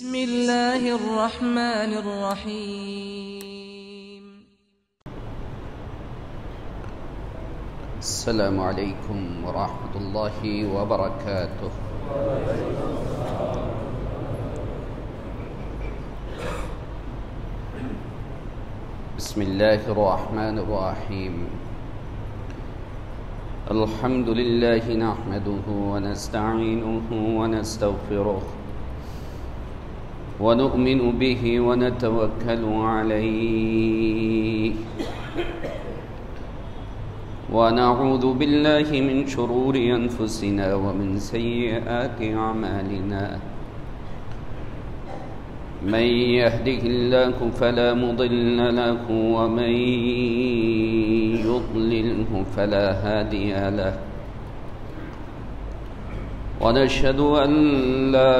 بسم الله الرحمن الرحيم السلام عليكم ورحمة الله وبركاته بسم الله الرحمن الرحيم الحمد لله نحمده ونستعينه ونستغفره ونؤمن به ونتوكل عليه ونعوذ بالله من شرور أنفسنا ومن سيئات أعمالنا من يهده الله فلا مضل له ومن يضلله فلا هادي له ونشهد أن لا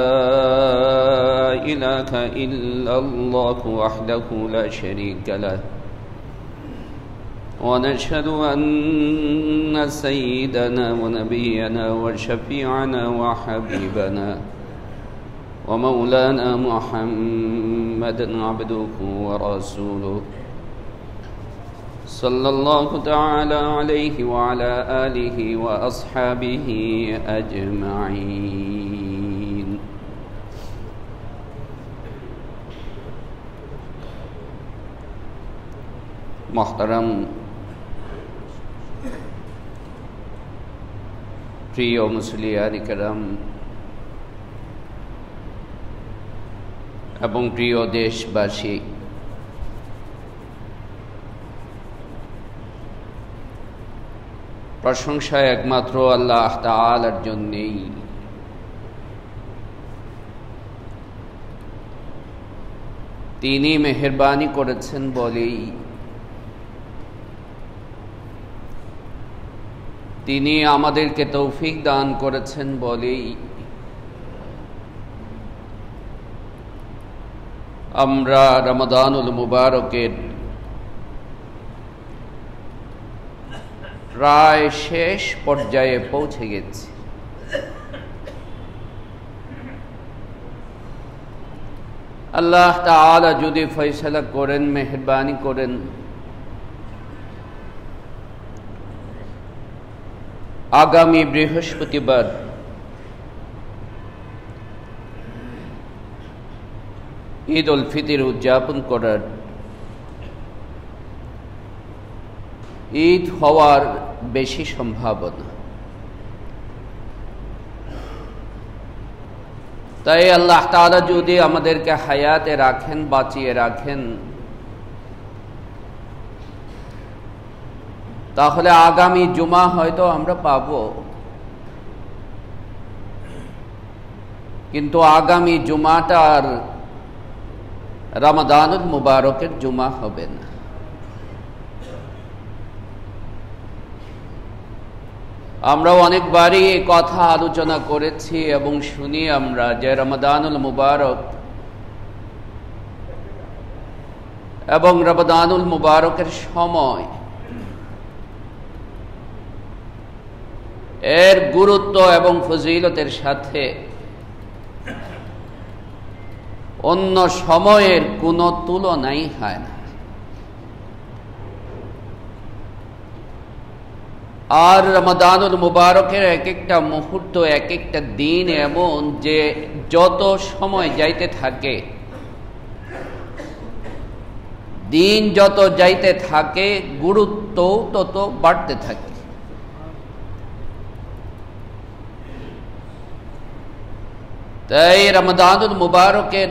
إله إلا الله وحده لا شريك له ونشهد أن سيدنا ونبينا وشفيعنا وحبيبنا ومولانا محمدا عبده ورسوله صلى الله تعالى عليه وعلى آله وأصحابه أجمعين محترم প্রিয় মুসলিয়ান کرام এবং প্রিয় দেশবাসী, প্রশংসা একমাত্র আল্লাহ তাআলার জন্যই। তিনি মেহেরবানি করেছেন বলেই, তিনি আমাদেরকে তৌফিক দান করেছেন বলেই আমরা রমাদানুল মুবারকের প্রায় শেষ পর্যায়ে পৌঁছে গেছি। আল্লাহ তাআলা যদি ফয়সালা করেন, মেহেরবানি করেন, আগামী বৃহস্পতিবার ঈদ উল ফিতর উদযাপন করার, ঈদ হওয়ার বেশি সম্ভাবনা। তাই আল্লাহ তাআলা যদি আমাদেরকে হায়াতে রাখেন, বাঁচিয়ে রাখেন, তাহলে আগামী জুমা হয়তো আমরা পাব, কিন্তু আগামী জুমাটা আর রমাদানুল মুবারকের জুমা হবে না। আমরা অনেকবারই এই কথা আলোচনা করেছি এবং শুনি আমরা যে রমাদানুল মুবারক এবং রমাদানুল মুবারকের সময় এর গুরুত্ব এবং ফজিলতের সাথে অন্য সময়ের কোনো তুলনাই হয় না। আর রমাদানুল মুবারকের এক একটা মুহূর্ত, এক একটা দিন এমন যে যত সময় যাইতে থাকে, দিন যত যাইতে থাকে, গুরুত্ব তত বাড়তে থাকে। তাই রমাদানুল মুবারকের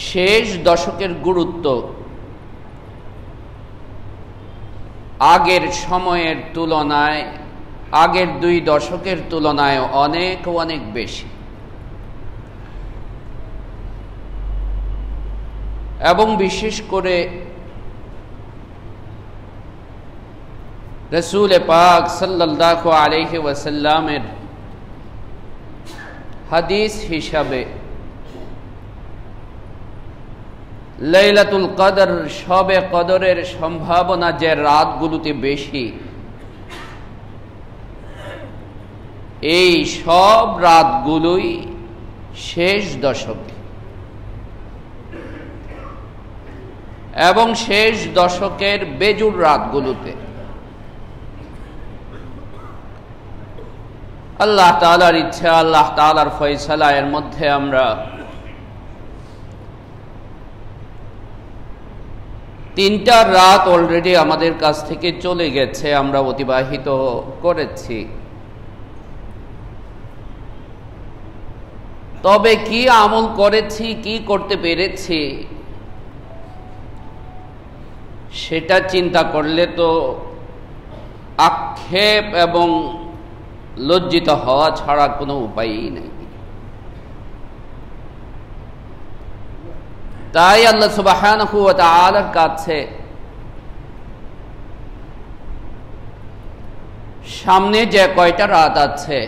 শেষ দশকের গুরুত্ব আগের সময়ের তুলনায়, আগের 2 দশকের তুলনায় অনেক অনেক বেশি। এবং বিশেষ করে রাসূল পাক সাল্লাল্লাহু আলাইহি ওয়াসাল্লামের হাদিস হিসাবে লাইলাতুল কদর, শবে কদরের সম্ভাবনা যে রাতগুলোতে বেশি, এই সব রাতগুলোই শেষ দশকে, এবং শেষ দশকের বেজুর রাতগুলোতে আল্লাহ তাআলার ইচ্ছা, আল্লাহ তাআলার ফয়সালা, এর মধ্যে আমরা 3টা রাত অলরেডি আমাদের কাছ থেকে চলে গেছে, আমরা অতিবাহিত করেছি। তবে কি আমল করেছি, কি করতে পেরেছি, সেটা চিন্তা করলে তো আক্ষেপ এবং লজ্জিত হওয়া ছাড়া কোনো উপায়ই নেই। তাই আল্লাহ সুবহানাহু ওয়া তাআলার কাছে সামনে যে কয়টা রাত আছে,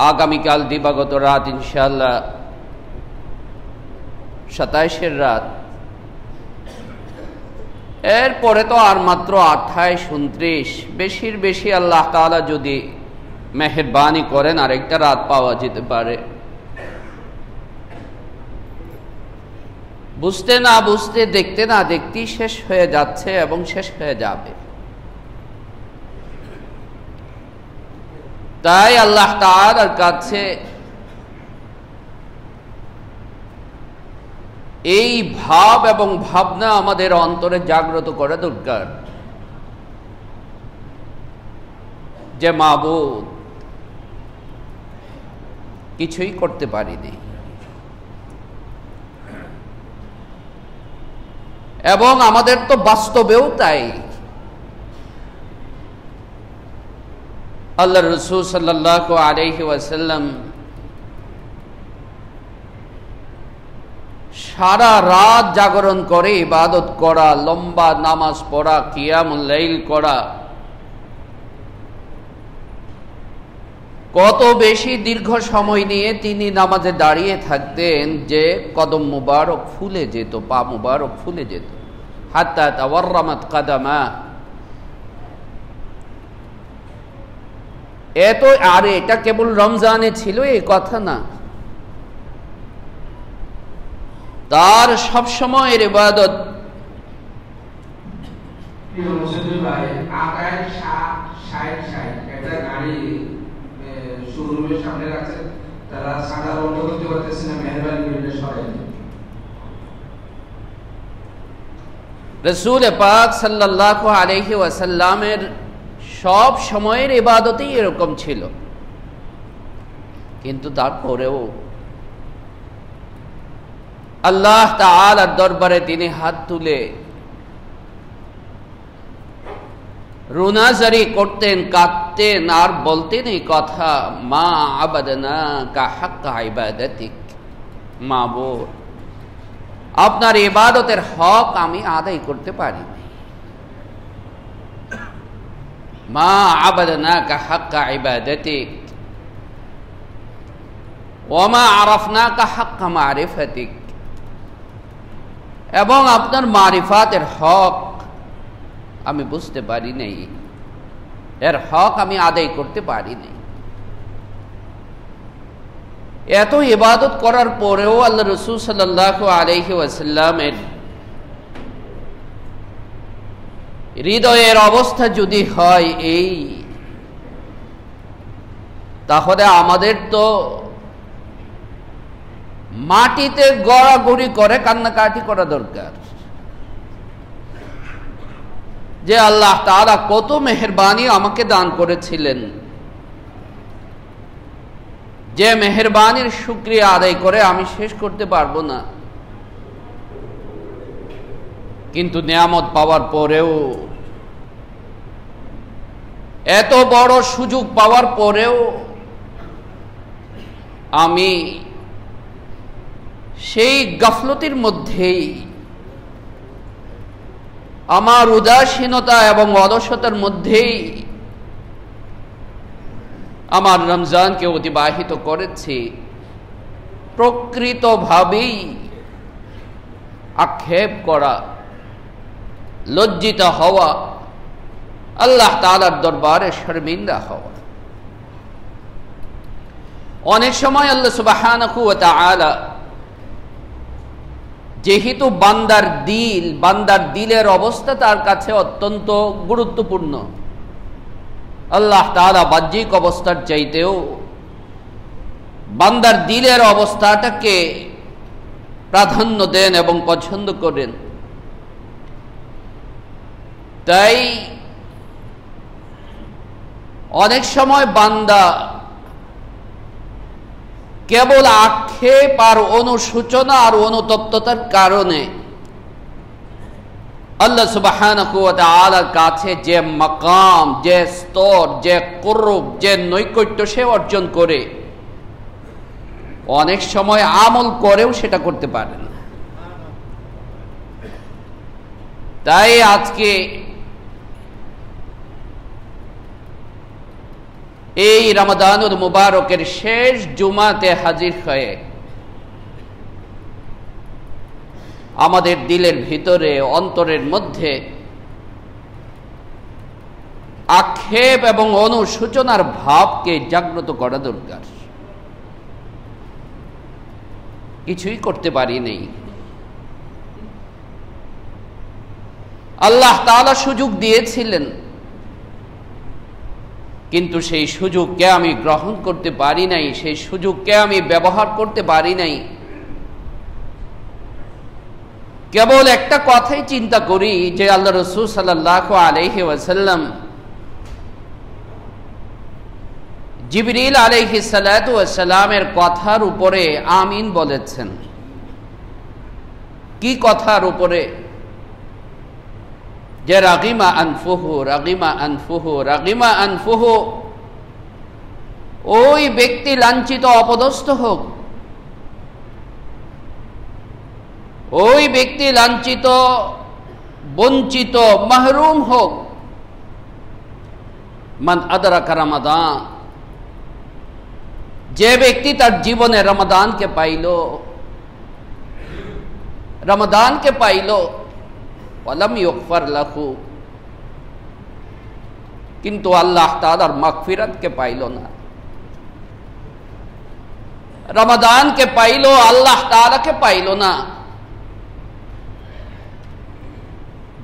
আগামীকাল দিবাগত রাত ইনশাআল্লাহ 27-এর রাত, এরপরে তো আর মাত্র 28-29, বেশির বেশি আল্লাহ তাআলা যদি মেহেরবানি করেন আরেকটা রাত পাওয়া যেতে পারে। বুঝতে না বুঝতে, দেখতে না দেখতেই শেষ হয়ে যাচ্ছে এবং শেষ হয়ে যাবে। তাই আল্লাহ তাআলার কাছে এই ভাব এবং ভাবনা আমাদের অন্তরে জাগ্রত করা দরকার যে মাবুদ, কিছুই করতে পারিনি, এবং আমাদের তো বাস্তবেও তাই। আল্লাহ রাসূল সাল্লাল্লাহু আলাইহি ওয়াসাল্লাম সারা রাত জাগরণ করে ইবাদত করা, লম্বা নামাজ পড়া, কিয়ামুল লাইল করা, কত বেশি দীর্ঘ সময় নিয়ে তিনি নামাজে দাঁড়িয়ে থাকতেন যে কদম মুবারক ফুলে যেত, পা মুবারক ফুলে যেত, হাত্তা তাওয়াররামাত কাদামা। এত, আর এটা কেবল রমজানে ছিল এই কথা না, তার সব সময়ের ইবাদত। রাসূল পাক সাল্লাল্লাহু আলাইহি ওয়াসাল্লামের সব সময়ের ইবাদতই এরকম ছিল, কিন্তু তারপরেও আল্লাহ তাআলার দরবারে তিনি হাত তুলে রুনাজারি করতেন, কাঁদতেন, আর বলতেন এই কথা, মা আবাদনাকা হাক্কা ইবাদাতিক, মাবুদ, আপনার ইবাদতের হক আমি আদায় করতে পারিনি। মা আবাদনাকা হাক্কা ইবাদাতিক ওয়া মা আরাফনাকা হাক্কা মারিফাতিক, এবং আপনার মারিফাতের হক আমি বুঝতে পারি নাই, এর হক আমি আদায় করতে পারি নাই। এত ইবাদত করার পরেও আল্লাহ রাসূল সাল্লাল্লাহু আলাইহি ওয়াসাল্লামের হৃদয়ের অবস্থা যদি হয় এই, তাহলে আমাদের তো মাটিতে গড়াগড়ি করে কান্নাকাটি করা দরকার যে আল্লাহ তাআলা কত মেহেরবানি আমাকে দান করেছিলেন, যে মেহেরবানির শুকরিয়া আদায় করে আমি শেষ করতে পারবো না। কিন্তু নিয়ামত পাওয়ার পরেও, এত বড় সুযোগ পাওয়ার পরেও আমি সেই গাফলতির মধ্যেই, আমার উদাসীনতা এবং অলসতার মধ্যেই আমার রমজানকে অতিবাহিত করেছি। প্রকৃতভাবেই আক্ষেপ করা, লজ্জিত হওয়া, আল্লাহ তাআলার দরবারে শর্মিন্দা হওয়া। অনেক সময় আল্লাহ সুবহানাহু ওয়া তাআলা যেহেতু বান্দার দিলের অবস্থা তার কাছে অত্যন্ত গুরুত্বপূর্ণ, আল্লাহ তাআলা বাহ্যিক অবস্থার চাইতেও বান্দার দিলের অবস্থাটাকে প্রাধান্য দেন এবং পছন্দ করেন। তাই অনেক সময় বান্দা কেবল আক্ষেপ আর অনুশোচনা আর অনুতপ্ততার কারণে আল্লাহ সুবহানাহু ওয়া তাআলার কাছে যে মাকাম, যে স্তর, যে কুরব, যে নৈকট্য সে অর্জন করে, অনেক সময় আমল করেও সেটা করতে পারে না। তাই আজকে এই রমাদানুল মুবারকের শেষ জুমাতে হাজির হয়ে আমাদের দিলের ভিতরে, অন্তরের মধ্যে আক্ষেপ এবং অনুশোচনার ভাবকে জাগ্রত করা দরকার। কিছুই করতে পারি নাই। আল্লাহ তাআলা সুযোগ দিয়েছিলেন, কিন্তু সেই সুযোগকে আমি গ্রহণ করতে পারি নাই, সেই সুযোগকে আমি ব্যবহার করতে পারি নাই। কেবল একটা কথাই চিন্তা করি যে আল্লাহ রাসূল সাল্লাল্লাহু আলাইহি ওয়াসাল্লাম জিবরিল আলাইহিস সালাতু ওয়াস সালামের কথার উপরে আমিন বলেছেন। কি কথার উপরে? যে রাগিমা আনফুহু, রাগিমা আনফুহু, রাগিমা আনফুহু, ওই ব্যক্তি লাঞ্ছিত অপদস্থ হোক, ওই ব্যক্তি লাঞ্ছিত, বঞ্চিত, মাহরুম হোক। মান আদরাকা রমাদান, যে ব্যক্তি তার জীবনে রমাদানকে পাইল, রমাদানকে পাইল, ওয়ালাম ইউগফার লাহু, কিন্তু আল্লাহ তাআলার মাগফিরাতকে পাইল না। রমাদানকে পাইল, আল্লাহ তাআলাকে পাইল না।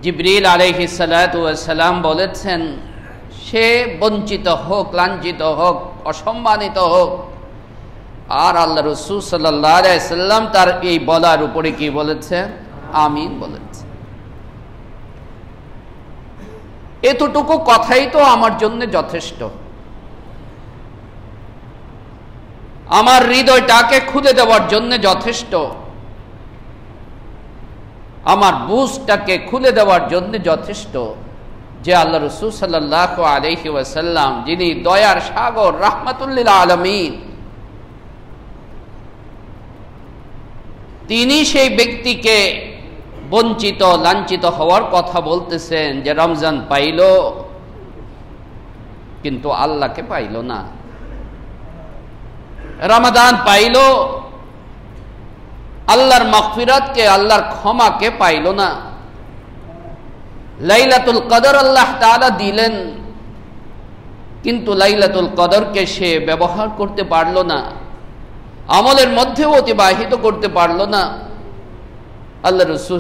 জিবরিল আলাইহিস সালাতু ওয়াস সালাম বলেছেন, সে বঞ্চিত হোক, লাঞ্ছিত হোক, অসম্মানিত হোক। আর আল্লাহ রাসূল সাল্লাল্লাহু আলাইহি সাল্লাম তার এই বলার উপরে কি বলেছেন? আমিন বলেছেন। এতটুকু কথাই তো আমার জন্য যথেষ্ট। আমার হৃদয়টাকে খুলে দেওয়ার জন্য যথেষ্ট, আমার বুঝটাকে খুলে দেওয়ার জন্য যথেষ্ট যে আল্লাহ রাসূল সাল্লাল্লাহু আলাইহি ওয়াসাল্লাম, যিনি দয়ার সাগর, রাহমাতুল লিল আলামিন, তিনি সেই ব্যক্তিকে বঞ্চিত, লাঞ্ছিত হওয়ার কথা বলতেছেন যে রমজান পাইল কিন্তু আল্লাহকে পাইল না, রমাদান পাইল আল্লাহর মাগফিরাতকে, আল্লাহর ক্ষমাকে পাইল না। লাইলাতুল কদর আল্লাহ তাআলা দিলেন, কিন্তু লাইলাতুল কদরকে সে ব্যবহার করতে পারল না, আমলের মধ্যেও অতিবাহিত করতে পারল না। আল্লাহ রাসূল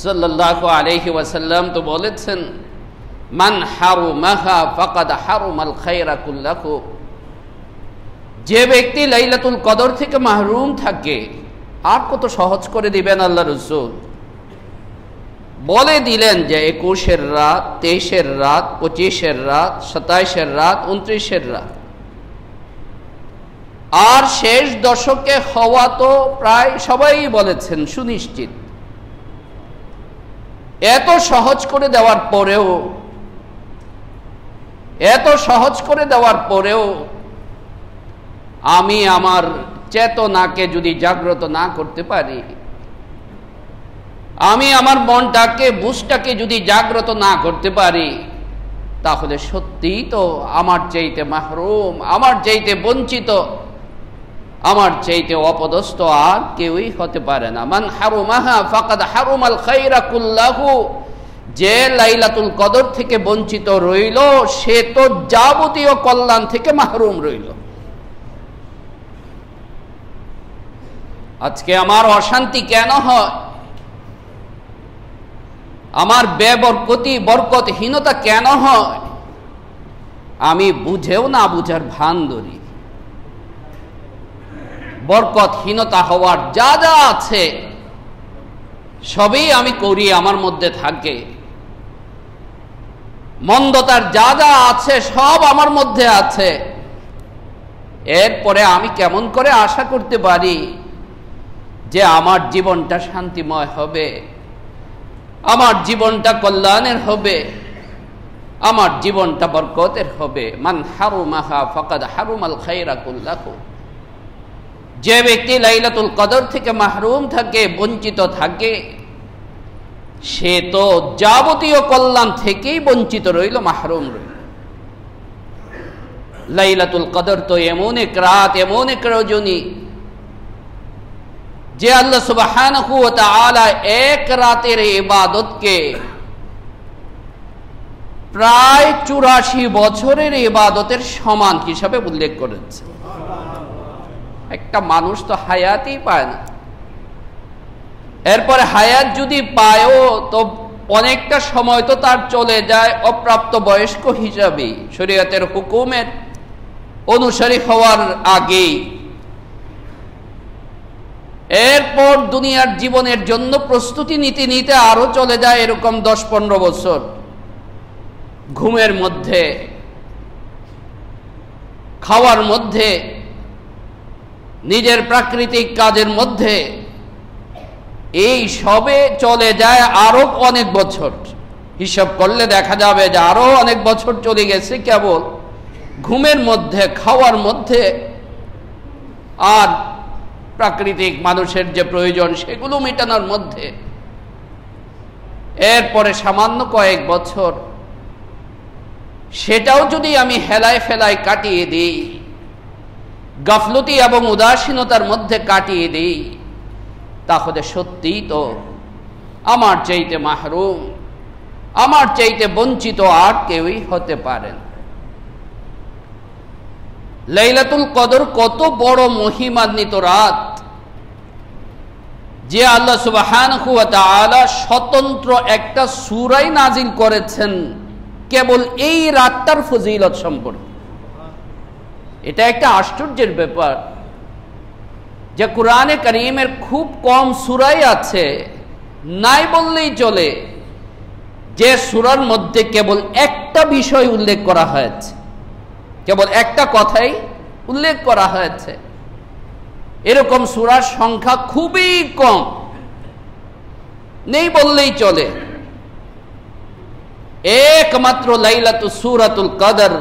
সাল্লাল্লাহু আলাইহি ওয়াসাল্লাম তো বলেছেন, মান হারুমাহা ফাকাদ হারুমাল খায়রা কুল্লাহু, যে ব্যক্তি লাইলাতুল কদর থেকে মাহরুম থাকে, আর কত সহজ করে দিবেন আল্লাহ রাসূল। বলে দিলেন যে 21-এর রাত, 23-এর রাত, 25-এর রাত, 27-এর রাত, 29-এর রাত, আর শেষ দশকে হওয়া তো প্রায় সবাই বলেছেন সুনিশ্চিত। এত সহজ করে দেওয়ার পরেও, এত সহজ করে দেওয়ার পরেও আমি আমার চেতনাকে যদি জাগ্রত না করতে পারি, আমি আমার মনটাকে, বুঝটাকে যদি জাগ্রত না করতে পারি, তাহলে সত্যিই তো আমার চাইতে মাহরুম, আমার চাইতে বঞ্চিত, আমার চাইতে অপদস্থ আর কেউই হতে পারে না। মান হারুমাহা ফাকাদ হারুমাল খায়রা কুল্লাহু, যে লাইলাতুল কদর থেকে বঞ্চিত রইল সে তো যাবতীয় কল্যাণ থেকে মাহরুম রইল। আজকে আমার অশান্তি কেন হয়, আমার বরকতহীনতা কেন হয়, আমি বুঝেও না বুঝার ভান ধরি। বরকতহীনতা হওয়ার যা যা আছে সবই আমি করি, আমার মধ্যে থাকে। মন্দতার যা যা আছে সব আমার মধ্যে আছে। এরপরে আমি কেমন করে আশা করতে পারি যে আমার জীবনটা শান্তিময় হবে, আমার জীবনটা কল্যাণের হবে, আমার জীবনটা বরকতের হবে। মান হারুমাহা ফাকাদ হারুমাল খায়রা কুল্লাহু। যে ব্যক্তি লাইলাতুল কদর থেকে মাহরুম থাকে, বঞ্চিত থাকে, সে তো যাবতীয় কল্যাণ থেকেই বঞ্চিত রইল, মাহরুম রইল। লাইলাতুল কদর তো এমন এক রাত, এমন এক রজনী, যে আল্লাহ সুবহানাহু ওয়া তাআলা এক রাতের ইবাদতকে প্রায় 84 বছরের ইবাদতের সমান হিসাবে উল্লেখ করেছে। একটা মানুষ তো হায়াতই পায় না, এরপরে হায়াত যদি পায়ও তো অনেকটা সময় তো তার চলে যায় অপ্রাপ্ত বয়স্ক হিসাবে, শরীয়তের হুকুমের অনুসারী হওয়ার আগেই। এরপর দুনিয়ার জীবনের জন্য প্রস্তুতি নিতে নিতে আরো চলে যায় এরকম 10-15 বছর ঘুমের মধ্যে, খাওয়ার মধ্যে, নিজের প্রাকৃতিক কাজের মধ্যে। এই সবে চলে যায় আরো অনেক বছর। হিসাব করলে দেখা যাবে যে আরো অনেক বছর চলে গেছে কেবল ঘুমের মধ্যে, খাওয়ার মধ্যে, আর প্রাকৃতিক মানুষের যে প্রয়োজন সেগুলো মেটানোর মধ্যে। এরপরে সামান্য কয়েক বছর সেটাও যদি আমি হেলায় ফেলায় কাটিয়ে দিই, গাফলতি এবং উদাসীনতার মধ্যে কাটিয়ে দিই, তাহলে সত্যিই তো আমার চাইতে মাহরুম, আমার চাইতে বঞ্চিত আর কেউই হতে পারেন। লাইলাতুল কদর কত বড় মহিমান্বিত রাত, যে আল্লাহ সুবহানাহু ওয়া তাআলা স্বতন্ত্র একটা সূরাই নাজিল করেছেন কেবল এই রাতটার ফজিলত সম্পর্কে। এটা একটা আশ্চর্যের ব্যাপার যে কুরআনে কারীমের খুব কম সূরাই আছে, নাই বললেই চলে, যে সূরার মধ্যে কেবল একটা বিষয় উল্লেখ করা হয়েছে, কেবল একটা কথাই উল্লেখ করা হয়েছে। এরকম সূরার সংখ্যা খুবই কম, নেই বললেই চলে। একমাত্র সূরাতুল কদর,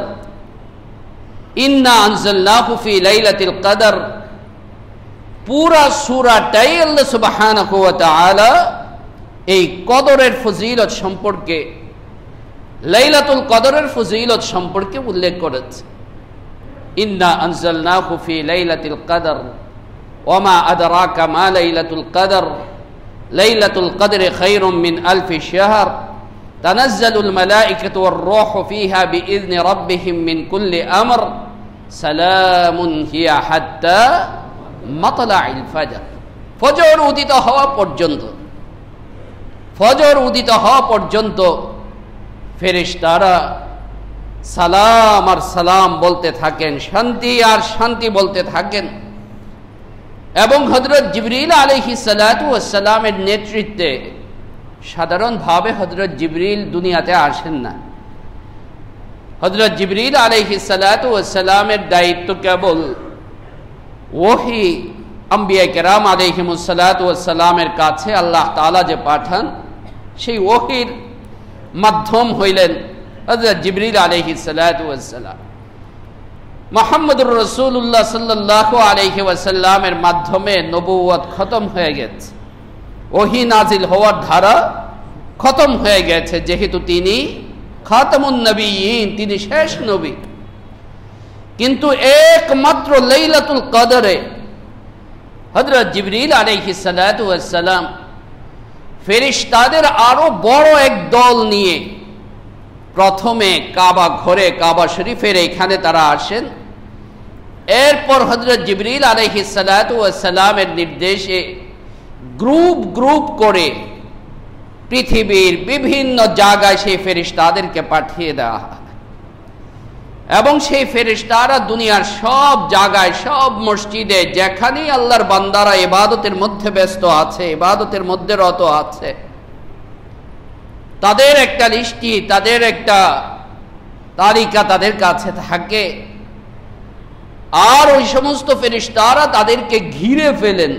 ইন্না আনজালনাহু ফি লাইলাতিল কদর, পুরা সূরাটাই আল্লাহ সুবহানাহু ওয়া তাআলা এই কদরের ফজিলত সম্পর্কে, লাইলাতুল কদরের ফজিলত সম্পর্কে উল্লেখ করেছে। ইন্না আনজালনাহু ফি লাইলাতিল কদর ওয়া মা আদরাকা মা লাইলাতুল কদর লাইলাতুল কদরি খায়রুম মিন আলফি শাহর তানাজ্জালুল মালায়েকাতু ওয়ার রূহু ফিহা বিইذনি রাব্বিহিম মিন কুল্লি আমর সালামুন হিয়া হাত্তা মাতলাইল ফজর। ফজর উদিত হওয়া পর্যন্ত, ফজর উদিত হওয়া পর্যন্ত ফেরেশতারা সালাম আর সালাম বলতে থাকেন, শান্তি আর শান্তি বলতে থাকেন। এবং হযরত জিবরিল আলাইহিস সালাতু ওয়াস সালামের নেতৃত্বে, সাধারণভাবে হযরত জিবরিল দুনিয়াতে আসেন না। হযরত জিবরিল আলাইহিস সালাতু ওয়াস সালামের দায়িত্ব কেবল ওহী আম্বিয়া কেরাম আলাইহিমুস সালাতু ওয়াস সালামের কাছে আল্লাহ তাআলা যে পাঠান, সেই ওহীর মাধ্যম হইলেন হযরত জিবরিল আলাইহিস সালাতু ওয়াস সালাম। মুহাম্মদুর রাসূলুল্লাহ সাল্লাল্লাহু আলাইহি ওয়াসাল্লামের মাধ্যমে নবুয়ত খতম হয়ে গেছে, ওহী নাজিল হওয়ার ধারা খতম হয়ে গেছে, যেহেতু তিনি খাতামুন নবিয়্যিন, তিনি শেষ নবী। কিন্তু একমাত্র লাইলাতুল কদরে হযরত জিবরিল আলাইহিস সালাতু ওয়াস সালাম ফেরেশতাদের আরো বড় এক দল নিয়ে প্রথমে কাবা ঘরে, কাবা শরীফের এখানে তারা আসেন। এরপর হযরত জিবরিল আলাইহিস সালাতু ওয়াস সালামের নির্দেশে গ্রুপ গ্রুপ করে পৃথিবীর বিভিন্ন জায়গায় সেই ফেরেশতাদেরকে পাঠিয়ে দেওয়া হয় এবং সেই ফেরেশতারা দুনিয়ার সব জায়গায়, সব মসজিদে, যেখানেই আল্লাহর বান্দারা ইবাদতের মধ্যে ব্যস্ত আছে, ইবাদতের মধ্যে রত আছে, তাদের একটা লিস্টি, তাদের একটা তালিকা তাদের কাছে থাকে। আর ওই সমস্ত ফেরেশতারা তাদেরকে ঘিরে ফেলেন,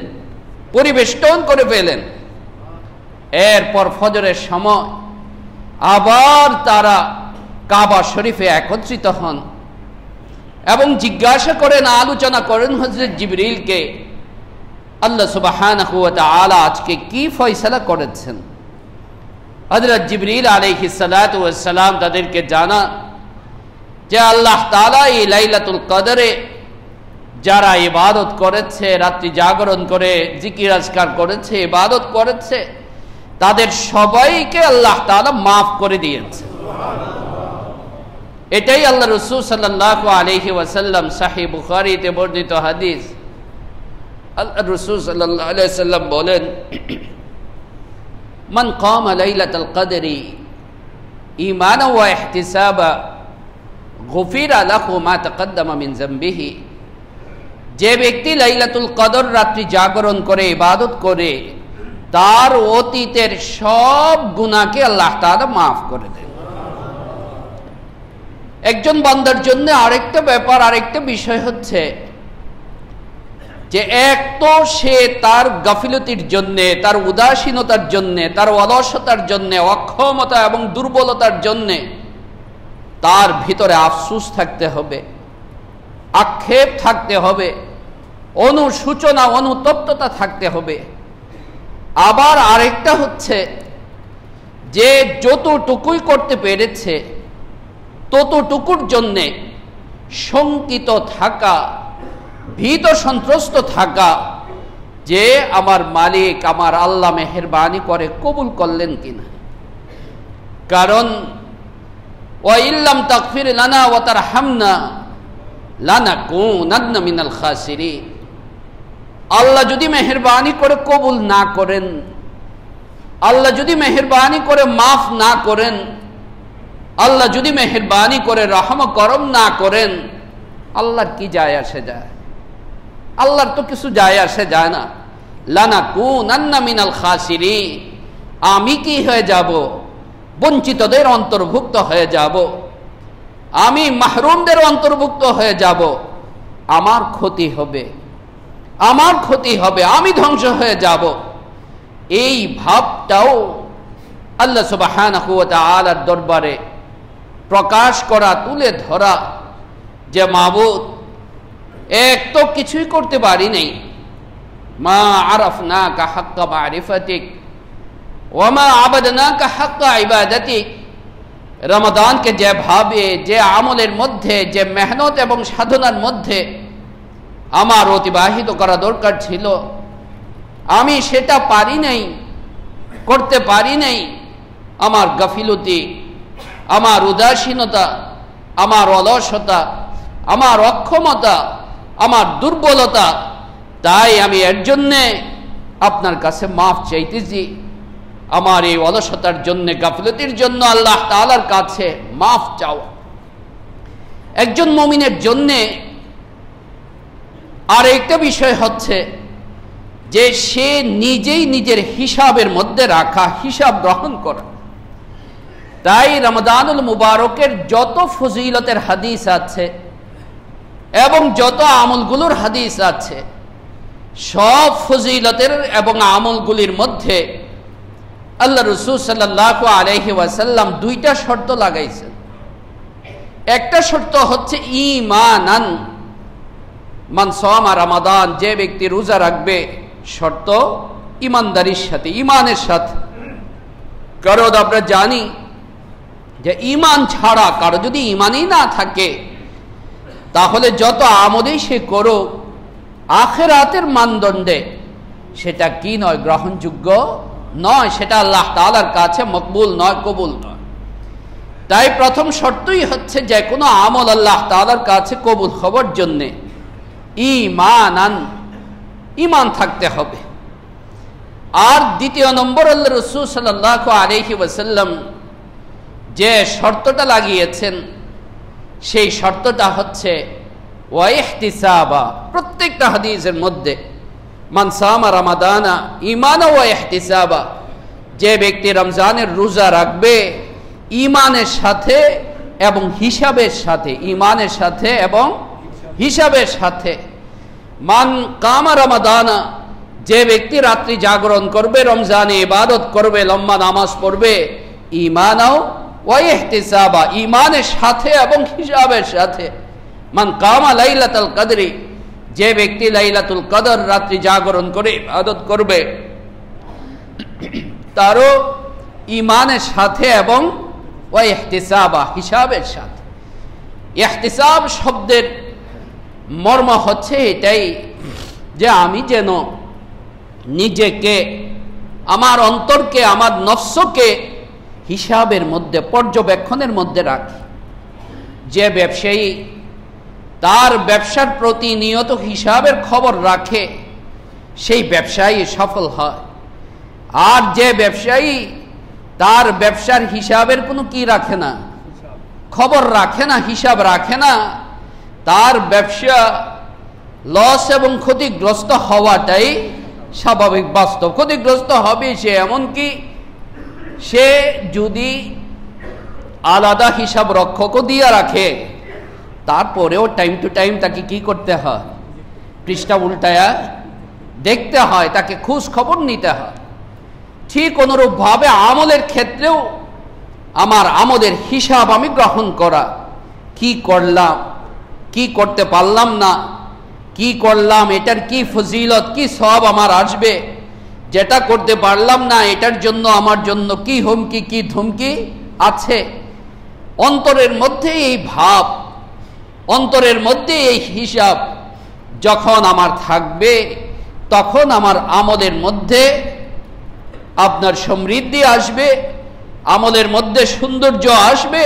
পরিবেষ্টন করে ফেলেন। এরপর ফজরের সময় আবার তারা কাবা শরীফে একত্রিত হন এবং জিজ্ঞাসা করেন, আলোচনা করেন হযরত জিবরিলকে, আল্লাহ সুবহানাহু ওয়া তাআলা আজকে কি ফয়সালা করেছেন। হযরত জিবরিল আলাইহিস সালাতু ওয়াস সালাম তাদেরকে জানান যে আল্লাহ তাআলা এই লাইলাতুল কদরে যারা ইবাদত করেছে, রাত্রি জাগরণ করে জিকির আজকার করেছে, ইবাদত করেছে, তাদের সবাইকে আল্লাহ তাআলা মাফ করে দিয়েছে। এটাই আল্লাহ রাসূল সাল্লাল্লাহু আলাইহি ওয়াসাল্লাম সহিহ বুখারীতে বর্ণিত হাদিস। আল্লাহ রাসূল সাল্লাল্লাহু আলাইহি ওয়াসাল্লাম বলেন, মান কামা লাইলাতুল কদরি ঈমানান ওয়া ইহতিসাবা গুফিরা লাহু মা তাকদ্দামা মিন যামবিহি। যে ব্যক্তি লাইলাতুল কদর রাত্রি জাগরণ করে ইবাদত করে, তার অতীতের সব গুনাহকে আল্লাহ তাআলা মাফ করে দেন। একজন বান্দার জন্য আরেকটা ব্যাপার, আরেকটা বিষয় হচ্ছে যে এক তো সে তার গাফিলতির জন্য, তার উদাসীনতার জন্য, তার অলসতার জন্য, অক্ষমতা এবং দুর্বলতার জন্য তার ভিতরে আফসোস থাকতে হবে, আক্ষেপ থাকতে হবে, অনুশোচনা, অনুতপ্ততা থাকতে হবে। আবার আরেকটা হচ্ছে যে যতটুকুই করতে পেরেছে ততটুকুর জন্যে শঙ্কিত থাকা, ভীত সন্ত্রস্ত থাকা যে আমার মালিক, আমার আল্লাহ মেহেরবানি করে কবুল করলেন কিনা। কারণ ওয়া ইল্লাম তাগফির লানা ওয়া তারহামনা লানাকুনান্না মিনাল খাসিরিন। আল্লাহ যদি মেহেরবানি করে কবুল না করেন, আল্লাহ যদি মেহেরবানি করে মাফ না করেন, আল্লাহ যদি মেহেরবানি করে রহম করম না করেন, আল্লাহর কি যায় আসে যায়? আল্লাহর তো কিছু যায় আসে যায় না। লানাকুনান্না মিনাল খাসিরিন, আমি কি হয়ে যাব? বঞ্চিতদের অন্তর্ভুক্ত হয়ে যাব, আমি মাহরুমদের অন্তর্ভুক্ত হয়ে যাব। আমার ক্ষতি হবে, আমার ক্ষতি হবে, আমি ধ্বংস হয়ে যাব। এই ভাবটাও আল্লাহ সুবহানাহু ওয়া তাআলার দরবারে প্রকাশ করা, তুলে ধরা যে মাবুদ, এক তো কিছুই করতে পারি নাই, মা আরাফনাকা হাক্কা মারিফাতিক ওয়া মা আবাদনাকা হাক্কা ইবাদাতিক। রমাদানকে যেভাবে, যে আমলের মধ্যে, যে মেহনত এবং সাধনার মধ্যে আমার অতিবাহিত করা দরকার ছিল, আমি সেটা পারি নাই, করতে পারি নাই। আমার গাফিলতি, আমার উদাসীনতা, আমার অলসতা, আমার অক্ষমতা, আমার দুর্বলতা, তাই আমি এর জন্যে আপনার কাছে মাফ চাইতেছি। আমার এই অলসতার জন্য, গাফিলতির জন্য আল্লাহ তাআলার কাছে মাফ চাওয়া একজন মুমিনের জন্যে। আর একটা বিষয় হচ্ছে যে সে নিজেই নিজের হিসাবের মধ্যে রাখা, হিসাব গ্রহণ করা। তাই রমাদানুল মুবারকের যত ফজিলতের হাদিস আছে এবং যত আমলগুলোর হাদিস আছে, সব ফজিলতের এবং আমলগুলির মধ্যে আল্লাহ রাসূল সাল্লাল্লাহু আলাইহি ওয়াসাল্লাম দুইটা শর্ত লাগাইছেন। একটা শর্ত হচ্ছে ঈমানান, মান সামা রমাদান, যে ব্যক্তি রোজা রাখবে, শর্ত ইমানদারির সাথে, ইমানের সাথে। কারণ আমরা জানি যে ইমান ছাড়া, কারো যদি ইমানই না থাকে, তাহলে যত আমলই সে করুক আখিরাতের মানদণ্ডে সেটা কি নয়, গ্রহণযোগ্য নয়, সেটা আল্লাহ তাআলার কাছে মকবুল নয়, কবুল নয়। তাই প্রথম শর্তই হচ্ছে যে কোনো আমল আল্লাহ তাআলার কাছে কবুল হবার জন্যে ঈমানান, ঈমান থাকতে হবে। আর দ্বিতীয় নম্বর আল্লাহ রাসূল সাল্লাল্লাহু আলাইহি ওয়াসাল্লাম যে শর্তটা লাগিয়েছেন সেই শর্তটা হচ্ছে ওয়া ইহতিসাবা। প্রত্যেকটা হাদিসের মধ্যে মান সামা রমাদানা ঈমানা ওয়া ইহতিসাবা, যে ব্যক্তি রমজানের রোজা রাখবে ঈমানের সাথে এবং হিসাবের সাথে, ঈমানের সাথে এবং হিসাবের সাথে। মান কামা রমাদানা, যে ব্যক্তি রাত্রি জাগরণ করবে, রমজানে ইবাদত করবে, লম্বা নামাজ পড়বে, ঈমানাও ওয়া ইহতিসাবা, ঈমানের সাথে এবং হিসাবের সাথে। মান কামা লাইলাতুল কদরি, যে ব্যক্তি লাইলাতুল কদর রাত্রি জাগরণ করে ইবাদত করবে, তারও ঈমানের সাথে এবং ওয়া ইহতিসাবা, হিসাবের সাথে। ইহতিসাব শব্দের মর্ম হচ্ছে এটাই যে আমি যেন নিজেকে, আমার অন্তরকে, আমার নফসকে হিসাবের মধ্যে, পর্যবেক্ষণের মধ্যে রাখি। যে ব্যবসায়ী তার ব্যবসার প্রতিনিয়ত হিসাবের খবর রাখে সেই ব্যবসায়ী সফল হয়। আর যে ব্যবসায়ী তার ব্যবসার হিসাবের কোনো কি রাখে না, খবর রাখে না, হিসাব রাখে না, তার ব্যবসা লস এবং ক্ষতিগ্রস্ত হওয়াটাই স্বাভাবিক, বাস্তব। ক্ষতিগ্রস্ত হবে সে, এমনকি সে যদি আলাদা হিসাব রক্ষকও দিয়ে রাখে তারপরেও টাইম টু টাইম তাকে কি করতে হয়, পৃষ্ঠা উল্টায়া দেখতে হয়, তাকে খোঁজ খবর নিতে হয়। ঠিক অনুরূপভাবে আমলের ক্ষেত্রেও আমার আমলের হিসাব আমি গ্রহণ করা, কি করলাম, কি করতে পারলাম না, কি করলাম, এটার কি ফজিলত, কি সওয়াব আমার আসবে, যেটা করতে পারলাম না এটার জন্য আমার জন্য কি হুমকি, কি ধমকি আছে। অন্তরের মধ্যে এই ভাব, অন্তরের মধ্যে এই হিসাব যখন আমার থাকবে, তখন আমার আমলের মধ্যে আপনার সমৃদ্ধি আসবে, আমলের মধ্যে সৌন্দর্য আসবে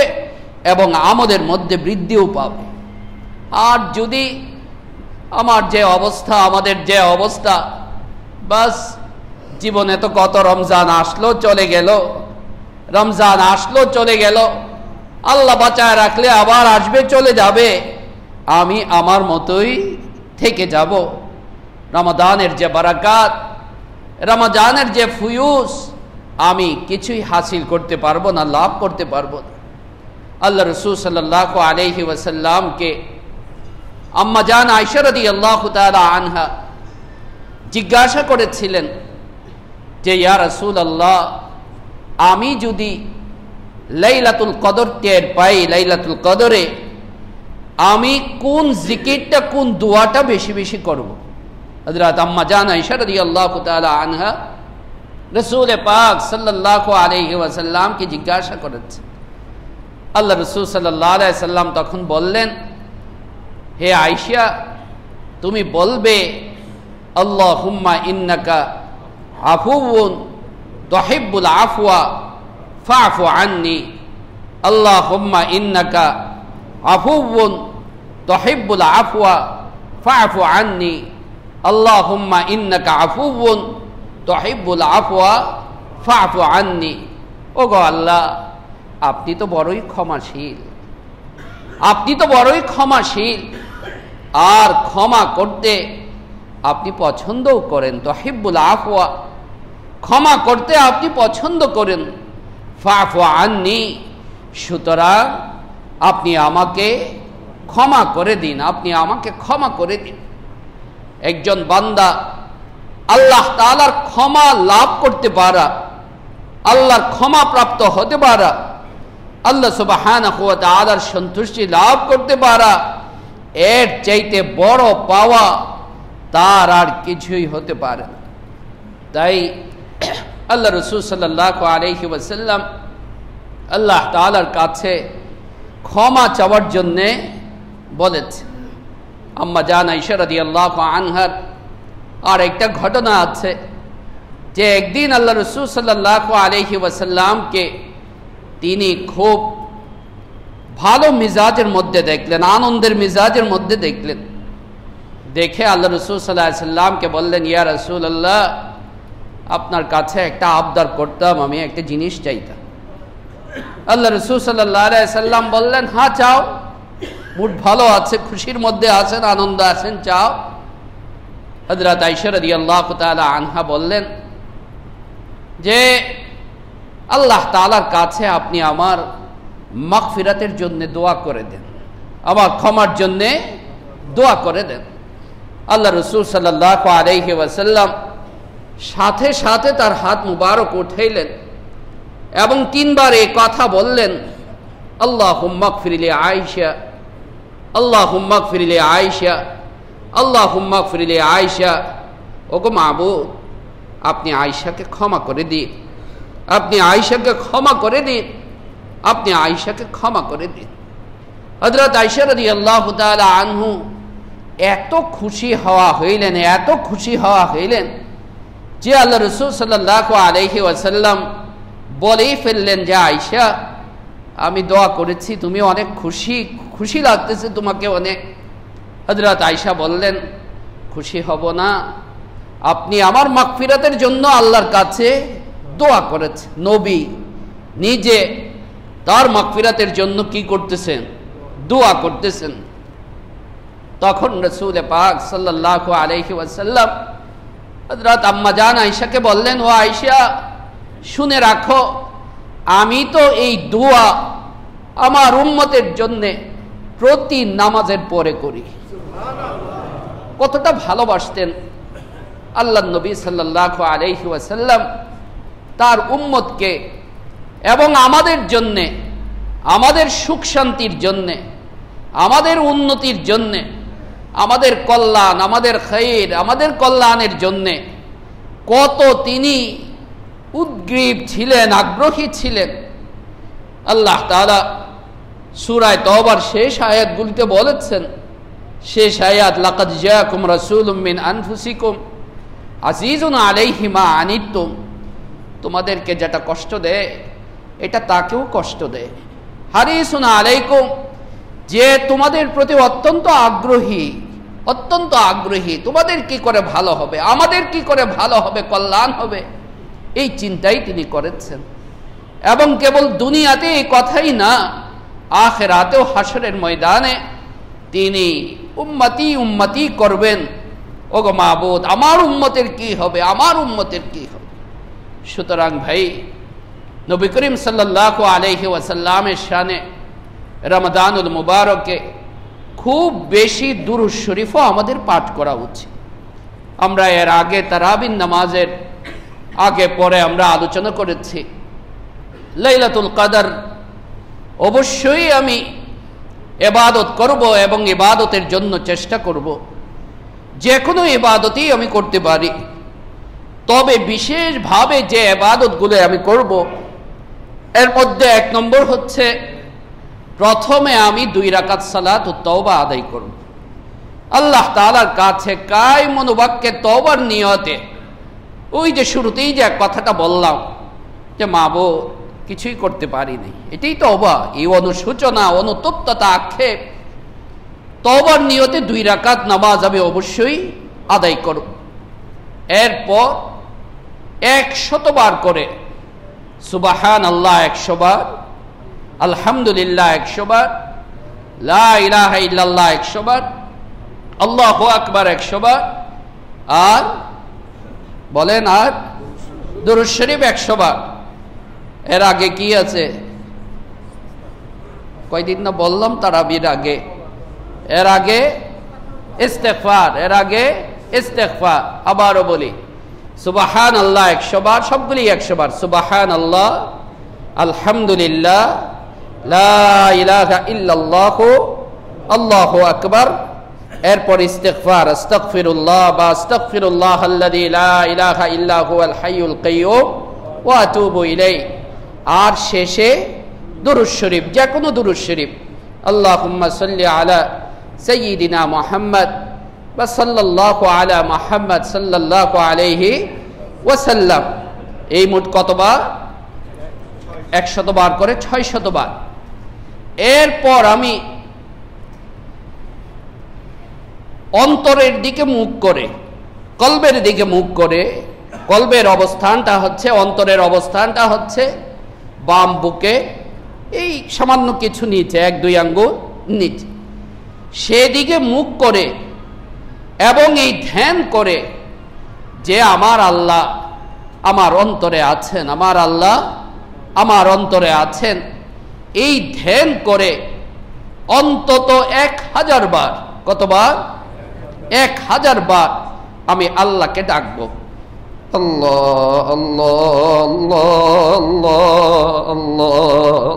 এবং আমলের মধ্যে বৃদ্ধিও পাবে। আর যদি আমার যে অবস্থা, আমাদের যে অবস্থা, বাস জীবনে তো কত রমজান আসলো চলে গেল, রমজান আসলো চলে গেল, আল্লাহ বাঁচায় রাখলে আবার আসবে চলে যাবে, আমি আমার মতোই থেকে যাব। রমাদানের যে বারাকাত, রমজানের যে ফুয়ুস, আমি কিছুই হাসিল করতে পারবো না, লাভ করতে পারবো না। আল্লাহ রাসূল সাল্লাল্লাহু আলাইহি ওয়াসাল্লামকে আম্মা জান আয়েশা রাদিয়াল্লাহু তাআলা আনহা জিজ্ঞাসা করেছিলেন যে ইয়া রাসূলুল্লাহ, আমি যদি লাইলাতুল কদর টের পাই, লাইলাতুল কদরে আমি কোন জিকিরটা, কোন দোয়াটা বেশি বেশি করব? হযরত আম্মা জান আয়েশা রাদিয়াল্লাহু তাআলা আনহা রাসূল পাক সাল্লাল্লাহু আলাইহি ওয়াসাল্লামকে জিজ্ঞাসা করেছেন। আল্লাহ রাসূল সাল্লাল্লাহু আলাইহি ওয়াসাল্লাম তখন বললেন, হে আয়েশা, তুমি বলবে আল্লাহুম্মা ইন্নাকা আফুউন তুহিব্বুল আফওয়া ফাআফু আন্নি, আল্লাহুম্মা ইন্নাকা আফুউন তুহিব্বুল আফওয়া ফাআফু আন্নি, আল্লাহুম্মা ইন্নাকা আফুউন তুহিব্বুল আফওয়া ফাআফু আন্নি। ওগো আল্লাহ, আপনি তো বড়ই ক্ষমাশীল, আপনি তো বড়ই ক্ষমাশীল, আর ক্ষমা করতে আপনি পছন্দও করেন। তুহিব্বুল আফওয়া, ক্ষমা করতে আপনি পছন্দ করেন। ফাআফু আন্নি, সুতরাং আপনি আমাকে ক্ষমা করে দিন, আপনি আমাকে ক্ষমা করে দিন। একজন বান্দা আল্লাহ তাআলার ক্ষমা লাভ করতে পারা, আল্লাহর ক্ষমা প্রাপ্ত হতে পারা, আল্লাহ সুবহানাহু ওয়া তাআলার সন্তুষ্টি লাভ করতে পারা, এর চাইতে বড় পাওয়া তার আর কিছুই হতে পারে না। তাই আল্লাহ রাসূল সাল্লাল্লাহু আলাইহি ওয়াসাল্লাম আল্লাহ তাআলার কাছে ক্ষমা চাওয়ার জন্যে বলেছে। আম্মা জান আয়েশা রাদিয়াল্লাহু আনহার আর একটা ঘটনা আছে যে একদিন আল্লাহ রাসূল সাল্লাল্লাহু আলাইহি ওয়াসাল্লামকে তিনি খুব ভালো মিজাজের মধ্যে দেখলেন, আনন্দের মিজাজের মধ্যে দেখলেন। দেখে আল্লাহ রাসূল সাল্লাল্লাহু আলাইহি সাল্লামকে বললেন, ইয়া রাসূলুল্লাহ, আপনার কাছে একটা আবদার করতাম, আমি একটা জিনিস চাইতাম। আল্লাহ রাসূল সাল্লাল্লাহু আলাইহি সাল্লাম বললেন, হ্যাঁ চাও, মুড ভালো আছে, খুশির মধ্যে আছেন, আনন্দ আছেন, চাও। হযরত আয়েশা রাদিয়াল্লাহু তাআলা আনহা বললেন যে আল্লাহ তাআলার কাছে আপনি আমার মাগফিরাতের জন্য দোয়া করে দেন, আমার ক্ষমার জন্য দোয়া করে দেন। আল্লাহ রাসূল সাল্লাল্লাহু আলাইহি ওয়াসাল্লাম সাথে সাথে তার হাত মুবারক উঠাইলেন এবং তিনবার এই কথা বললেন, আল্লাহুম্মা গফির লি আয়েশা, আল্লাহুম্মা গফির লি আয়েশা, আল্লাহুম্মা গফির লি আয়েশা। ওগো মাবুদ, আপনি আয়েশাকে ক্ষমা করে দিন, আপনি আয়েশাকে ক্ষমা করে দিন, আপনি আয়েশাকে ক্ষমা করে দিন। হযরত আয়েশা রাদিয়াল্লাহু তাআলা আনহু এত খুশি হওয়া হইলেন, এত খুশি হওয়া হইলেন যে আল্লাহ রাসূল সাল্লাল্লাহু আলাইহি ওয়াসাল্লাম বলেই ফেললেন যে আয়েশা, আমি দোয়া করেছি, তুমি অনেক খুশি, খুশি লাগতেছে তোমাকে অনেক। হযরত আয়েশা বললেন, খুশি হব না, আপনি আমার মাগফিরাতের জন্য আল্লাহর কাছে দোয়া করেছেন। নবী নিজে তার মাগফিরাতের জন্য কি করতেছেন? দোয়া করতেছেন। তখন রাসূল পাক সাল্লাল্লাহু আলাইহি ওয়াসাল্লাম হযরত আম্মা জান আয়েশাকে বললেন, ও আয়েশা, শুনে রাখো, আমি তো এই দোয়া আমার উম্মতের জন্য প্রতি নামাজের পরে করি। কতটা ভালোবাসতেন আল্লাহর নবী সাল্লাল্লাহু আলাইহি ওয়াসাল্লাম তার উম্মতকে, এবং আমাদের জন্যে, আমাদের সুখ শান্তির জন্যে, আমাদের উন্নতির জন্যে, আমাদের কল্যাণ, আমাদের খায়র, আমাদের কল্যাণের জন্যে কত তিনি উদ্গ্রীব ছিলেন, আগ্রহী ছিলেন। আল্লাহ তাআলা সূরা তাওবার শেষ আয়াতগুলিতে বলেছেন, শেষ আয়াত, লাকাদ জাআকুম রাসূলুম মিন আনফুসিকুম আজিজুন আলাইহি মা আনিতুম, তোমাদেরকে যেটা কষ্ট দেয় এটা তাকেও কষ্ট দেয়। হারিসুন আলাইকুম, যে তোমাদের প্রতি অত্যন্ত আগ্রহী, অত্যন্ত আগ্রহী, তোমাদের কি করে ভালো হবে, আমাদের কি করে ভালো হবে, কল্যাণ হবে, এই চিন্তাই তিনি করেছেন। এবং কেবল দুনিয়াতে এই কথাই না, আখিরাতেও হাসরের ময়দানে তিনি উম্মতি উম্মতি করবেন। ওগো মাবুদ, আমার উম্মতের কি হবে, আমার উম্মতের কি হবে। সুতরাং ভাই, নবী করিম সাল্লাল্লাহু আলাইহি ওয়াসাল্লামের শানে রমাদানুল মুবারকে খুব বেশি দুরূদ শরীফও আমাদের পাঠ করা উচিত। আমরা এর আগে তারাবির নামাজের আগে পরে আমরা আলোচনা করেছি, লাইলাতুল কদর অবশ্যই আমি ইবাদত করব এবং ইবাদতের জন্য চেষ্টা করব। যে কোনো ইবাদতই আমি করতে পারি, তবে বিশেষভাবে যে ইবাদতগুলো আমি করব এর মধ্যে এক নম্বর হচ্ছে, প্রথমে আমি 2 রাকাত সালাতুত তওবা আদায় করব। আল্লাহ তাআলার কাছে কায় মনোবাক্যে তওবার নিয়তে, ওই যে শুরুতেই যে কথাটা বললাম যে মাবুদ কিছুই করতে পারিনি, এটাই তওবা, এই অনুশোচনা, অনুতপ্ততা, আক্ষেপ, তওবার নিয়তে 2 রাকাত নামাজ আমি অবশ্যই আদায় করব। এরপর 100 বার করে সুবহানাল্লাহ 100 বার, আলহামদুলিল্লাহ 100 বার, লা ইলাহা ইল্লাল্লাহ 100 বার, আল্লাহু আকবার 100 বার, আর বলেন আর দুরূদ শরীফ 100 বার। এর আগে কি আছে? কয়দিন না বললাম তারাবির আগে, এর আগে ইস্তেগফার, এর আগে ইস্তেগফার। আবারও বলি, সুবহানাল্লাহ 100 বার, সবগুলি 100 বার, সুবহানাল্লাহ, আলহামদুলিল্লাহ, লা ইলাহা ইল্লাল্লাহ, আল্লাহু আকবার। এরপর ইস্তেগফার, আস্তাগফিরুল্লাহ বা আস্তাগফিরুল্লাহ আল্লাযী লা ইলাহা ইল্লা হুয়াল হাইয়ুল কাইয়্যুম ওয়া আতুবু ইলাইহি। আর শেষে দুরূদ শরীফ, যে কোনো দুরূদ শরীফ, আল্লাহুম্মা সাল্লি আলা সাইয়্যিদিনা মুহাম্মদ বা সাল্লাল্লাহু আলা মুহাম্মদ সাল্লাল্লাহু আলাইহি ওয়াসাল্লাম। এই মোট কতবার? 100 বার করে 600 বার। এরপর আমি অন্তরের দিকে মুখ করে, কলবের দিকে মুখ করে। কলবের অবস্থানটা হচ্ছে, অন্তরের অবস্থানটা হচ্ছে বাম বুকে, এই সামান্য কিছু নিচে, 1-2 আঙ্গুল নিচে, সেদিকে মুখ করে এবং এই ধ্যান করে যে আমার আল্লাহ আমার অন্তরে আছেন, আমার আল্লাহ আমার অন্তরে আছেন। এই ধ্যান করে অন্তত 1000 বার, কতবার? 1000 বার আমি আল্লাহকে ডাকবো, আল্লাহ আল্লাহ আল্লাহ আল্লাহ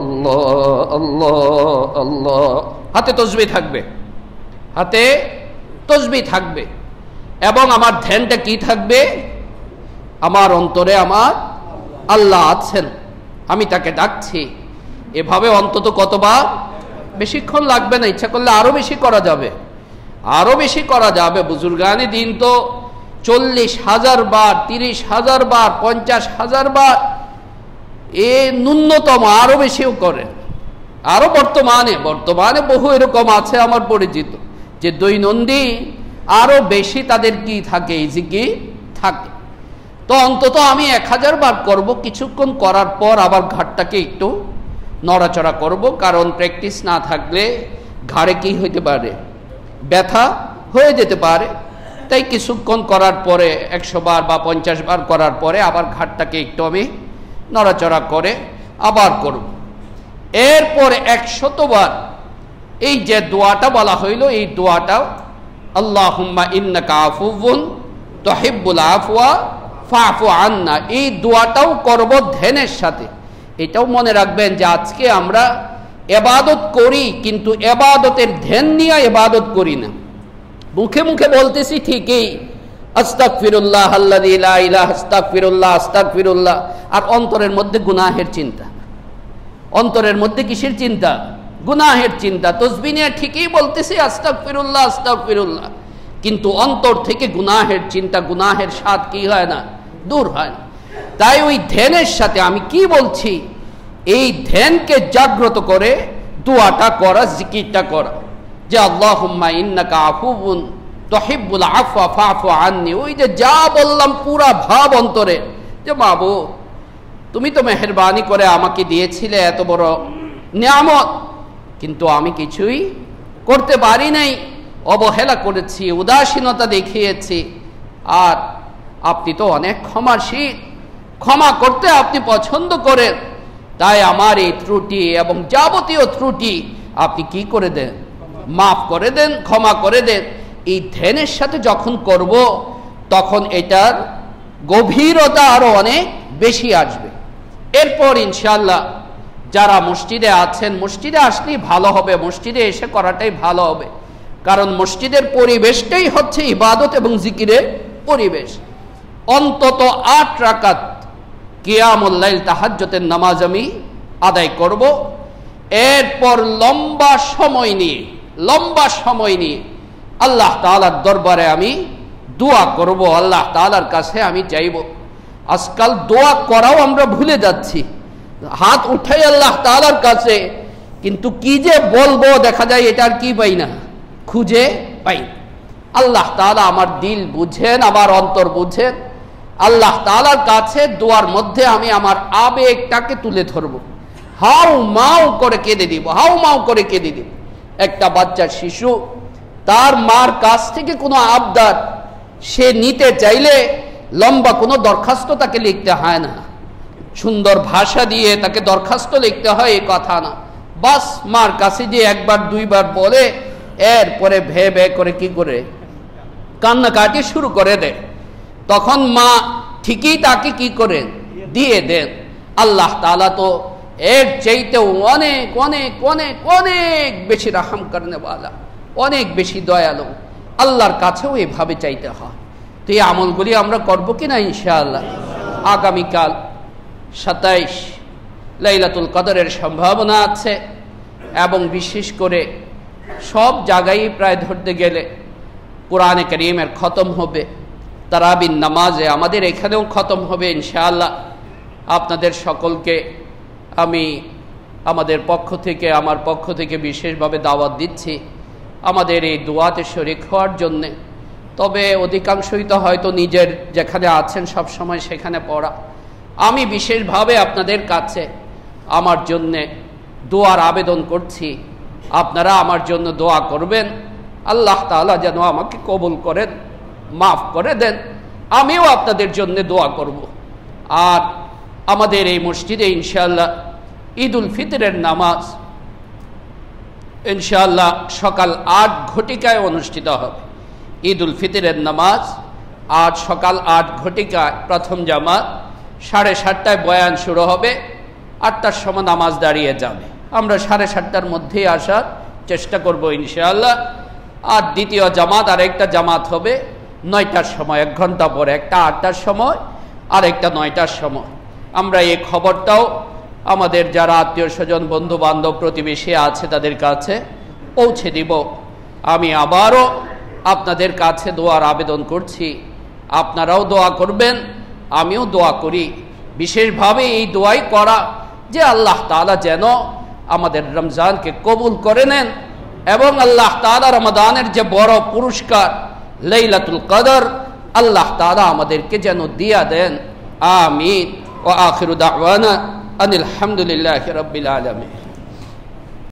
আল্লাহ আল্লাহ। হাতে তসবিহ থাকবে, হাতে তসবিহ থাকবে, এবং আমার ধ্যানটা কি থাকবে? আমার অন্তরে আমার আল্লাহ আছেন, আমি তাকে ডাকছি। এভাবে অন্তত কতবার? বেশিক্ষণ লাগবে না, ইচ্ছা করলে আরো বেশি করা যাবে, আরো বেশি করা যাবে। বুজুর্গানে দিন তো 40,000 বার, 30,000 বার, 50,000 বার, এ ন্যূনতম, আরো বেশিও করেন। আরো বর্তমানে বহু এরকম আছে আমার পরিচিত যে দৈনন্দিন আরো বেশি তাদের কি থাকে, এই জিকির থাকে। তো অন্তত আমি 1000 বার করব। কিছুক্ষণ করার পর আবার ঘাটটাকে একটু নড়াচড়া করব, কারণ প্র্যাকটিস না থাকলে ঘাড়ে কি হইতে পারে? ব্যথা হয়ে যেতে পারে। তাই কিছুক্ষণ করার পরে 100 বার বা 50 বার করার পরে আবার ঘাটটাকে একটু আমি নড়াচড়া করে আবার করব। এরপর 100 বার এই যে দোয়াটা বলা হইল, এই দোয়াটাও আল্লাহুম্মা ইন্নাকা আফুউন তুহিব্বুল আফওয়া ফাফু আন্না, এই দোয়াটাও করব ধ্যানের সাথে। এটাও মনে রাখবেন যে আজকে আমরা ইবাদত করি, কিন্তু ইবাদতের ধ্যান নিয়ে ইবাদত করি না। মুখে মুখে বলতেছি ঠিকই, আস্তাগফিরুল্লাহ আল্লাযী লা ইলাহা আস্তাগফিরুল্লাহ আস্তাগফিরুল্লাহ, আর অন্তরের মধ্যে গুনাহের চিন্তা। অন্তরের মধ্যে কিসের চিন্তা? গুনাহের চিন্তা। তসবিহ নিয়ে ঠিকই বলতেছি আস্তাগফিরুল্লাহ আস্তাগফিরুল্লাহ, কিন্তু অন্তর থেকে গুনাহের চিন্তা, গুনাহের স্বাদ কি হয় না? দূর হয় না। তাই ওই ধ্যানের সাথে আমি কি বলছি, এই ধ্যানকে জাগ্রত করে দোয়াটা করা, জিকিরটা করা, যে আল্লাহুম্মা ইন্নাকা আফুউন তুহিব্বুল আফওয়া ফাফু আন্নি। ওই যে যা বললাম পুরা ভাব অন্তরে, যে মাবুদ তুমি তো মেহেরবানি করে আমাকে দিয়েছিলে এত বড় নিয়ামত, কিন্তু আমি কিছুই করতে পারি নাই, অবহেলা করেছি, উদাসীনতা দেখিয়েছি। আর আপনি তো অনেক ক্ষমাশীল, ক্ষমা করতে আপনি পছন্দ করেন। তাই আমার এই ত্রুটি এবং যাবতীয় ত্রুটি আপনি কি করে দেন? মাফ করে দেন, ক্ষমা করে দেন। এই ধ্যানের সাথে যখন করব, তখন এটার গভীরতা আরো অনেক বেশি আসবে। এরপর ইনশাআল্লাহ যারা মসজিদে আছেন, মসজিদে আসলেই ভালো হবে, মসজিদে এসে করাটাই ভালো হবে, কারণ মসজিদের পরিবেশটাই হচ্ছে ইবাদত এবং জিকিরের পরিবেশ। অন্তত 8 রাকাত কিয়ামুল লাইল তাহাজ্জুদের নামাজ আমি আদায় করব। এরপর লম্বা সময় নিয়ে আল্লাহ তাআলার দরবারে আমি দোয়া করব, আল্লাহ তাআলার কাছে আমি চাইব। আজকাল দোয়া করাও আমরা ভুলে যাচ্ছি, হাত উঠাই আল্লাহ তাআলার কাছে, কিন্তু কি যে বলবো দেখা যায় এটা আর কি পাই না, খুঁজে পাই। আল্লাহ তাআলা আমার দিল বুঝেন, আমার অন্তর বুঝেন। আল্লাহ তাআলার কাছে দোয়ার মধ্যে আমি আমার আবেগটাকে তুলে ধরব, হাউ মাউ করে কেঁদে দিব, হাউ মাউ করে কেঁদে দিব। একটা বাচ্চা শিশু তার মার কাছ থেকে কোনো আবদার সে নিতে চাইলে লম্বা কোনো দরখাস্ত তাকে লিখতে হয় না, সুন্দর ভাষা দিয়ে তাকে দরখাস্ত লিখতে হয় এই কথা না। বাস মার কাছে যে 1বার 2বার বলে, এরপরে ভে ভে করে কি করে কান্নাকাটি শুরু করে দেয়, তখন মা ঠিকই তাকে কি করেন? দিয়ে দেন। আল্লাহ তাআলা তো এর চাইতেও অনেক অনেক অনেক অনেক বেশি রহম করনেওয়ালা, অনেক বেশি দয়ালু। আল্লাহর কাছেও এভাবে চাইতে হয়। তো এই আমলগুলি আমরা করব কিনা ইনশাআল্লাহ। আগামীকাল 27 লাইলাতুল কদরের সম্ভাবনা আছে, এবং বিশেষ করে সব জায়গায় প্রায় ধরতে গেলে কোরআনে কারীমের খতম হবে, তারাবির নামাজে আমাদের এখানেও খতম হবে ইনশাআল্লাহ। আপনাদের সকলকে আমি আমার পক্ষ থেকে বিশেষভাবে দাওয়াত দিচ্ছি, আমাদের এই দোয়াতে শরীক হওয়ার জন্যে। তবে অধিকাংশই তো হয়তো নিজের যেখানে আছেন সব সময় সেখানে পড়া। আমি বিশেষভাবে আপনাদের কাছে আমার জন্যে দোয়ার আবেদন করছি, আপনারা আমার জন্য দোয়া করবেন। আল্লাহ তাআলা যেন আমাকে কবুল করেন, মাফ করে দেন। আমিও আপনাদের জন্য দোয়া করব। আর আমাদের এই মসজিদে ইনশাআল্লাহ ঈদুল ফিতরের নামাজ ইনশাআল্লাহ সকাল 8 ঘটিকায় অনুষ্ঠিত হবে। ঈদুল ফিতরের নামাজ আজ সকাল 8 ঘটিকায় প্রথম জামাত, 7:30টায় বয়ান শুরু হবে, 8টার সময় নামাজ দাঁড়িয়ে যাবে। আমরা 7:30টার মধ্যেই আসার চেষ্টা করব ইনশাআল্লাহ। আর দ্বিতীয় জামাত, আরেকটা জামাত হবে 9টার সময়, 1 ঘন্টা পরে, একটা 8টার সময় আর একটা 9টার সময়। আমরা এই খবরটাও আমাদের যারা আত্মীয় স্বজন, বন্ধু বান্ধব, প্রতিবেশী আছে তাদের কাছে পৌঁছে দিব। আমি আবারও আপনাদের কাছে দোয়ার আবেদন করছি, আপনারাও দোয়া করবেন, আমিও দোয়া করি। বিশেষভাবে এই দোয়াই করা যে আল্লাহ তাআলা যেন আমাদের রমজানকে কবুল করে নেন এবং আল্লাহ তাআলা রমাদানের যে বড় পুরস্কার লাইলাতুল কদর আল্লাহ তাআলা আমাদেরকে যেন দিয়া দেন। আমিন। ওয়া আখিরু দাওয়ানা আনিল হামদুলিল্লাহি রাব্বিল আলামিন।